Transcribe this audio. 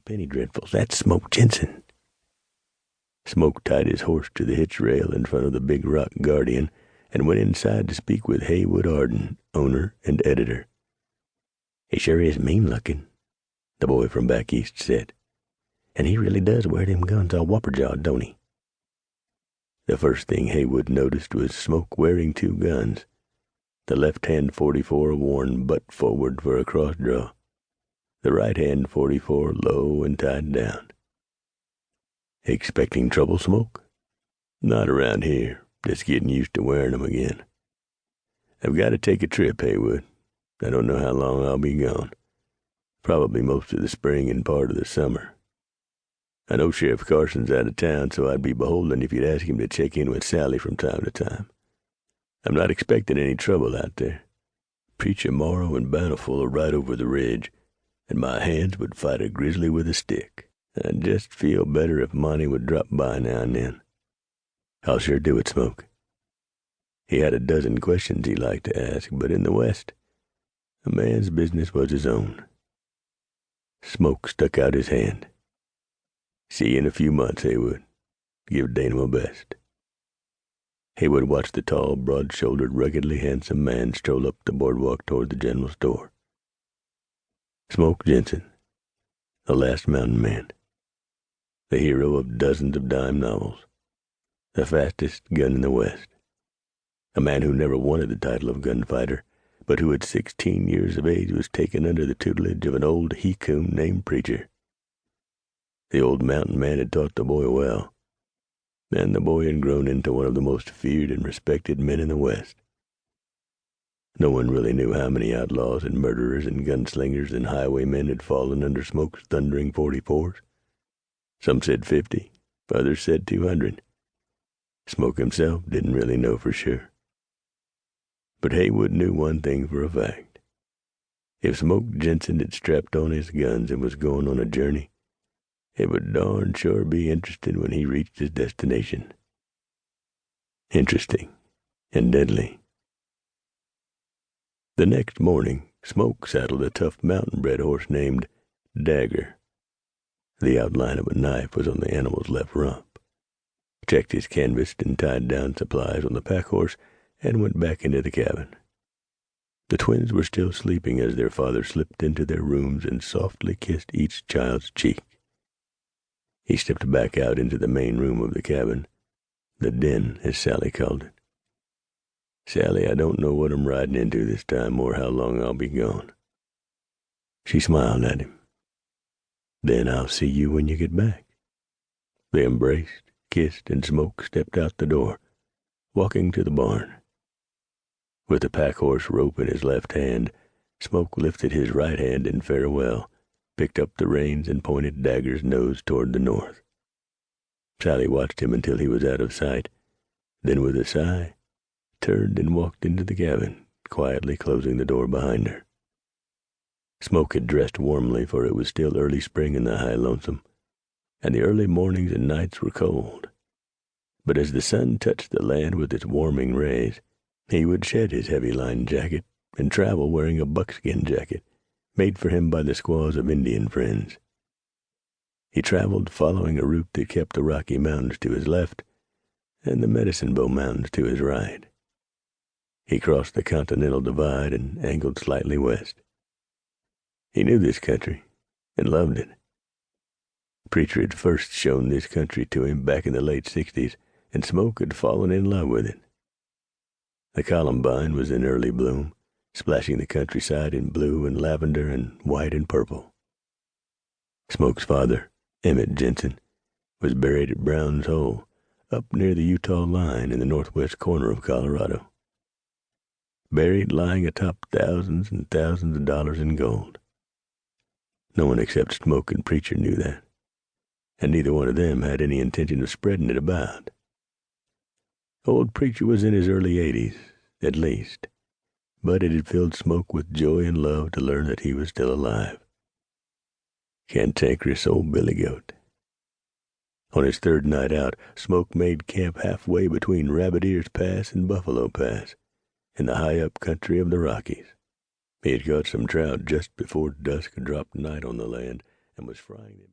penny dreadfuls. That's Smoke Jensen." Smoke tied his horse to the hitch rail in front of the big rock guardian and went inside to speak with Haywood Arden, owner and editor. "He sure is mean-looking," the boy from back east said. "And he really does wear them guns all whopper-jawed, don't he?" The first thing Haywood noticed was Smoke wearing two guns, the left-hand .44 worn butt forward for a cross-draw, the right-hand .44 low and tied down. "Expecting trouble, Smoke?" "Not around here. Just getting used to wearing them again. I've got to take a trip, Haywood. I don't know how long I'll be gone. Probably most of the spring and part of the summer. I know Sheriff Carson's out of town, so I'd be beholden if you'd ask him to check in with Sally from time to time. I'm not expecting any trouble out there. Preacher Morrow and Bountiful are right over the ridge, and my hands would fight a grizzly with a stick. I'd just feel better if Monty would drop by now and then." "I'll sure do it, Smoke." He had a dozen questions he liked to ask, but in the West, a man's business was his own. Smoke stuck out his hand. "See you in a few months, Haywood. Give Dana my best." Haywood watched the tall, broad-shouldered, ruggedly handsome man stroll up the boardwalk toward the general store. Smoke Jensen, the last mountain man, the hero of dozens of dime novels, the fastest gun in the West, a man who never wanted the title of gunfighter, but who at 16 years of age was taken under the tutelage of an old he-coon named Preacher. The old mountain man had taught the boy well, and the boy had grown into one of the most feared and respected men in the West. No one really knew how many outlaws and murderers and gunslingers and highwaymen had fallen under Smoke's thundering .44s. Some said 50, others said 200. Smoke himself didn't really know for sure. But Haywood knew one thing for a fact. If Smoke Jensen had strapped on his guns and was going on a journey, it would darn sure be interesting when he reached his destination. Interesting and deadly. The next morning, Smoke saddled a tough mountain-bred horse named Dagger. The outline of a knife was on the animal's left rump. Checked his canvas and tied down supplies on the pack horse and went back into the cabin. The twins were still sleeping as their father slipped into their rooms and softly kissed each child's cheek. He stepped back out into the main room of the cabin, the den, as Sally called it. "Sally, I don't know what I'm riding into this time or how long I'll be gone." She smiled at him. "Then I'll see you when you get back." They embraced, kissed, and Smoke stepped out the door, walking to the barn. With the pack-horse rope in his left hand, Smoke lifted his right hand in farewell, picked up the reins, and pointed Dagger's nose toward the north. Sally watched him until he was out of sight, then with a sigh, turned and walked into the cabin, quietly closing the door behind her. Smoke had dressed warmly, for it was still early spring in the High Lonesome, and the early mornings and nights were cold. But as the sun touched the land with its warming rays, he would shed his heavy-lined jacket and travel wearing a buckskin jacket made for him by the squaws of Indian friends. He traveled following a route that kept the Rocky Mountains to his left and the Medicine Bow Mountains to his right. He crossed the Continental Divide and angled slightly west. He knew this country and loved it. Preacher had first shown this country to him back in the late 60s, and Smoke had fallen in love with it. The columbine was in early bloom, splashing the countryside in blue and lavender and white and purple. Smoke's father, Emmett Jensen, was buried at Brown's Hole, up near the Utah line in the northwest corner of Colorado. Buried lying atop thousands and thousands of dollars in gold. No one except Smoke and Preacher knew that, and neither one of them had any intention of spreading it about. Old Preacher was in his early 80s, at least, but it had filled Smoke with joy and love to learn that he was still alive. Cantankerous old Billy Goat. On his third night out, Smoke made camp halfway between Rabbit Ears Pass and Buffalo Pass, in the high-up country of the Rockies. He had caught some trout just before dusk dropped night on the land and was frying them.